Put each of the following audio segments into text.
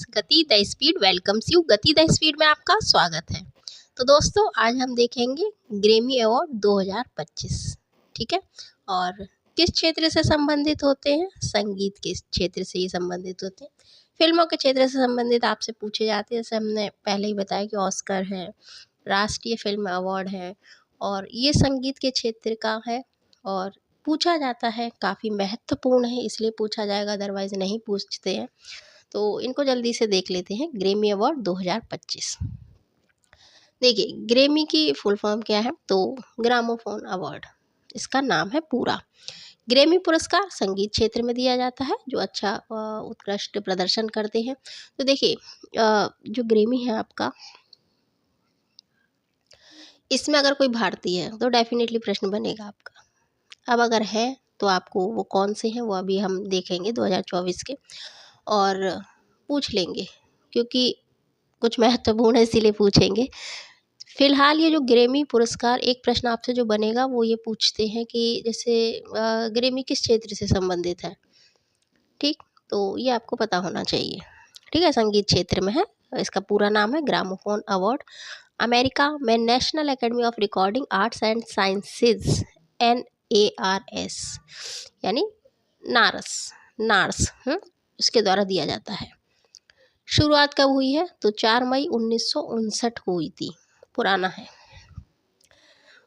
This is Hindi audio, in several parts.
गति द स्पीड वेलकम्स यू। गति द स्पीड में आपका स्वागत है। तो दोस्तों, आज हम देखेंगे ग्रैमी अवार्ड 2025। ठीक है, और किस क्षेत्र से संबंधित होते हैं? संगीत के क्षेत्र से ये संबंधित होते हैं। फिल्मों के क्षेत्र से संबंधित आपसे पूछे जाते हैं। जैसे हमने पहले ही बताया कि ऑस्कर है, राष्ट्रीय फिल्म अवार्ड है, और ये संगीत के क्षेत्र का है और पूछा जाता है, काफ़ी महत्वपूर्ण है, इसलिए पूछा जाएगा, अदरवाइज नहीं पूछते हैं। तो इनको जल्दी से देख लेते हैं। Grammy award 2025। देखिए, ग्रैमी की फुल फॉर्म क्या है? तो ग्रामोफोन अवार्ड इसका नाम है पूरा। ग्रैमी पुरस्कार संगीत क्षेत्र में दिया जाता है जो अच्छा उत्कृष्ट प्रदर्शन करते हैं। तो देखिए, जो ग्रैमी है आपका, इसमें अगर कोई भारतीय है तो डेफिनेटली प्रश्न बनेगा आपका। अब अगर है तो आपको वो कौन से हैं वो अभी हम देखेंगे 2024 के, और पूछ लेंगे, क्योंकि कुछ महत्वपूर्ण है इसीलिए पूछेंगे। फिलहाल ये जो ग्रैमी पुरस्कार, एक प्रश्न आपसे जो बनेगा वो ये पूछते हैं कि जैसे ग्रैमी किस क्षेत्र से संबंधित है। ठीक, तो ये आपको पता होना चाहिए। ठीक है, संगीत क्षेत्र में है। इसका पूरा नाम है ग्रामोफोन अवार्ड। अमेरिका में national academy of recording arts and sciences NARS यानी नार्स उसके द्वारा दिया जाता है। शुरुआत कब हुई है? तो 4 मई 1959 को हुई थी, पुराना है।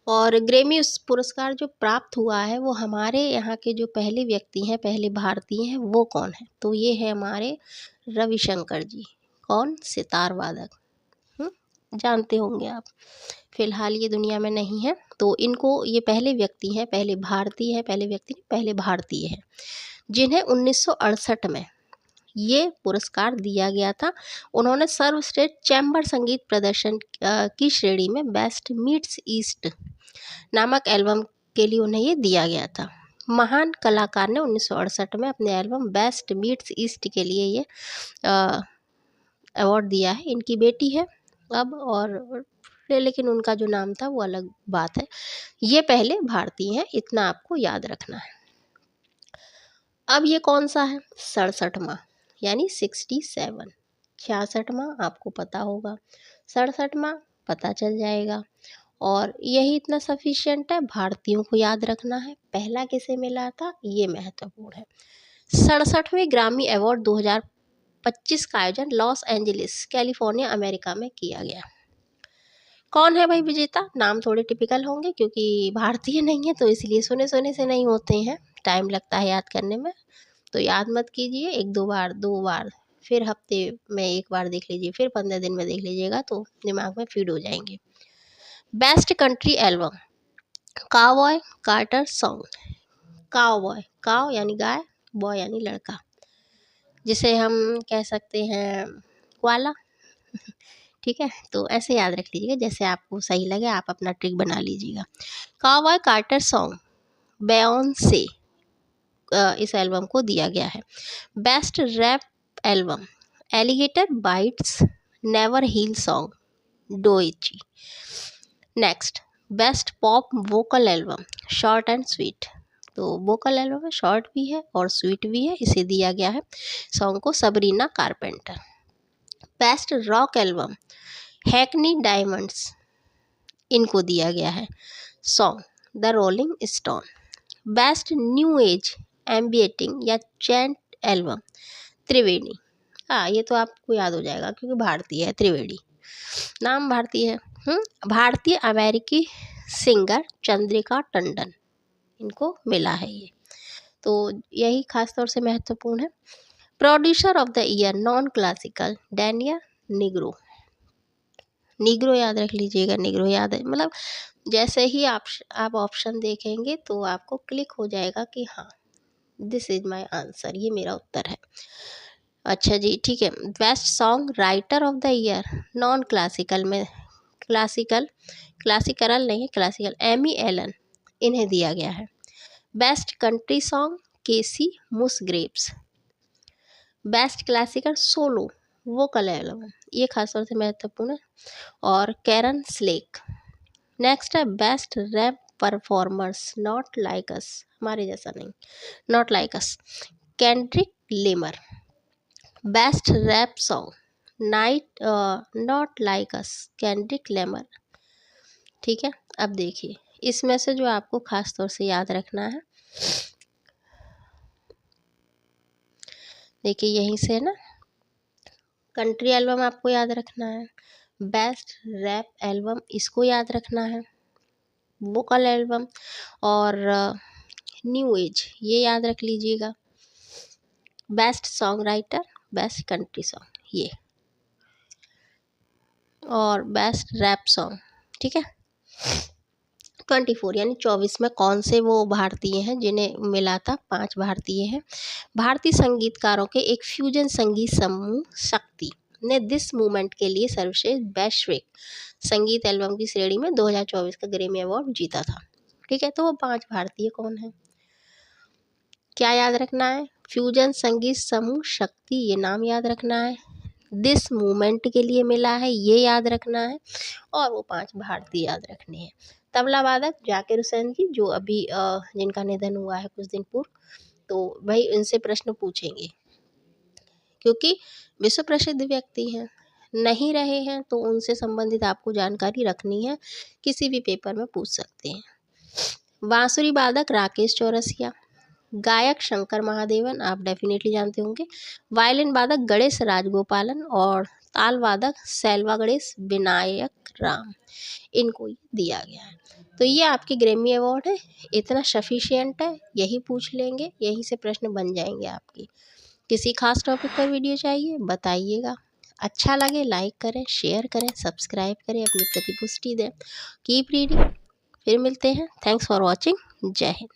और ग्रैमी उस पुरस्कार जो प्राप्त हुआ है वो हमारे यहाँ के जो पहले व्यक्ति हैं, पहले भारतीय हैं, वो कौन है? तो ये है हमारे रविशंकर जी। कौन? सितार वादक। जानते होंगे आप। फिलहाल ये दुनिया में नहीं है, तो इनको, ये पहले व्यक्ति हैं, पहले भारतीय हैं, पहले भारतीय हैं जिन्हें 1968 में ये पुरस्कार दिया गया था। उन्होंने सर्वश्रेष्ठ चैम्बर संगीत प्रदर्शन की श्रेणी में बेस्ट मीट्स ईस्ट नामक एल्बम के लिए उन्हें ये दिया गया था। महान कलाकार ने 1968 में अपने एल्बम बेस्ट मीट्स ईस्ट के लिए ये अवार्ड दिया है। इनकी बेटी है अब, और लेकिन उनका जो नाम था वो अलग बात है। ये पहले भारतीय हैं, इतना आपको याद रखना है। अब ये कौन सा है? 67वां यानी 67। 66वां आपको पता होगा, 67वां पता चल जाएगा। और यही इतना सफिशिएंट है, भारतीयों को याद रखना है। पहला किसे मिला था ये महत्वपूर्ण है। 67वें ग्रामी अवार्ड 2025 का आयोजन लॉस एंजलिस कैलिफोर्निया अमेरिका में किया गया। कौन है भाई विजेता? नाम थोड़े टिपिकल होंगे क्योंकि भारतीय नहीं है, तो इसलिए सुने सुने से नहीं होते हैं, टाइम लगता है याद करने में। तो याद मत कीजिए, एक दो बार, फिर हफ्ते में एक बार देख लीजिए, फिर 15 दिन में देख लीजिएगा तो दिमाग में फीड हो जाएंगे। Best country album cowboy Carter song. Cowboy, cow यानी गाय, बॉय यानी लड़का, जिसे हम कह सकते हैं ग्वाला। ठीक है, तो ऐसे याद रख लीजिएगा, जैसे आपको सही लगे आप अपना ट्रिक बना लीजिएगा। काउबॉय कार्टर सॉन्ग बेयोंसे इस एल्बम को दिया गया है। Best rap album alligator bites never heal song Doechii. Next, best pop vocal album short and sweet. तो वोकल एल्बम में शॉर्ट भी है और स्वीट भी है, इसे दिया गया है सॉन्ग को Sabrina Carpenter. Best rock album Hackney Diamonds, इनको दिया गया है song the Rolling Stone. Best new age ambient या चैंट एल्बम त्रिवेणी। हाँ, ये तो आपको याद हो जाएगा क्योंकि भारतीय है, त्रिवेणी नाम भारतीय है। भारतीय अमेरिकी सिंगर चंद्रिका टंडन, इनको मिला है ये, तो यही खास तौर से महत्वपूर्ण है। Producer of the year non classical Daniel Negro. Negro याद रख लीजिएगा, निग्रो याद है, मतलब जैसे ही आप ऑप्शन देखेंगे तो आपको क्लिक हो जाएगा कि हाँ दिस इज माय आंसर, ये मेरा उत्तर है। अच्छा जी, ठीक है। Best song writer of the year non classical में क्लासिकल नहीं, क्लासिकल एमी एलन, इन्हें दिया गया है। Best country song Kacey Musgraves. Best classical solo vocal album, ये खास तौर से महत्वपूर्ण है, और कैरन स्लेक। नेक्स्ट है best rap performers not like us, हमारे जैसा नहीं, not like us, Kendrick Lamar. Best rap song night not like us, Kendrick Lamar. ठीक है, अब देखिए इसमें से जो आपको खास तौर से याद रखना है, देखिए यहीं से ना कंट्री एल्बम आपको याद रखना है, बेस्ट रैप एल्बम इसको याद रखना है, वोकल एल्बम और न्यू एज ये याद रख लीजिएगा, best song writer, best country song ये, और बेस्ट रैप सॉन्ग। ठीक है, 24 यानी 24 में कौन से वो भारतीय हैं जिन्हें मिला था, 5 भारतीय हैं। भारतीय संगीतकारों के एक फ्यूजन संगीत समूह शक्ति ने दिस मूवमेंट के लिए सर्वश्रेष्ठ वैश्विक संगीत एल्बम की श्रेणी में 2024 का ग्रैमी अवार्ड जीता था। ठीक है, तो वो 5 भारतीय कौन है, क्या याद रखना है, फ्यूजन संगीत समूह शक्ति ये नाम याद रखना है, दिस मूवमेंट के लिए मिला है ये याद रखना है, और वो 5 भारतीय याद रखने हैं। तबला वादक जाकिर हुसैन जी, जो अभी जिनका निधन हुआ है कुछ दिन पूर्व, तो भाई उनसे प्रश्न पूछेंगे क्योंकि विश्व प्रसिद्ध व्यक्ति हैं, नहीं रहे हैं तो उनसे संबंधित आपको जानकारी रखनी है, किसी भी पेपर में पूछ सकते हैं। बांसुरी वादक राकेश चौरसिया, गायक शंकर महादेवन आप डेफिनेटली जानते होंगे, वायलिन वादक गणेश राजगोपालन और ताल वादक सैल्वा गणेश विनायक राम, इनको दिया गया है। तो ये आपके ग्रैमी अवार्ड है, इतना सफिशिएंट है, यही पूछ लेंगे, यहीं से प्रश्न बन जाएंगे आपके। किसी खास टॉपिक पर वीडियो चाहिए बताइएगा, अच्छा लगे लाइक करें, शेयर करें, सब्सक्राइब करें, अपनी प्रतिपुष्टि दें, कीप रीडिंग। फिर मिलते हैं, थैंक्स फॉर वॉचिंग, जय हिंद।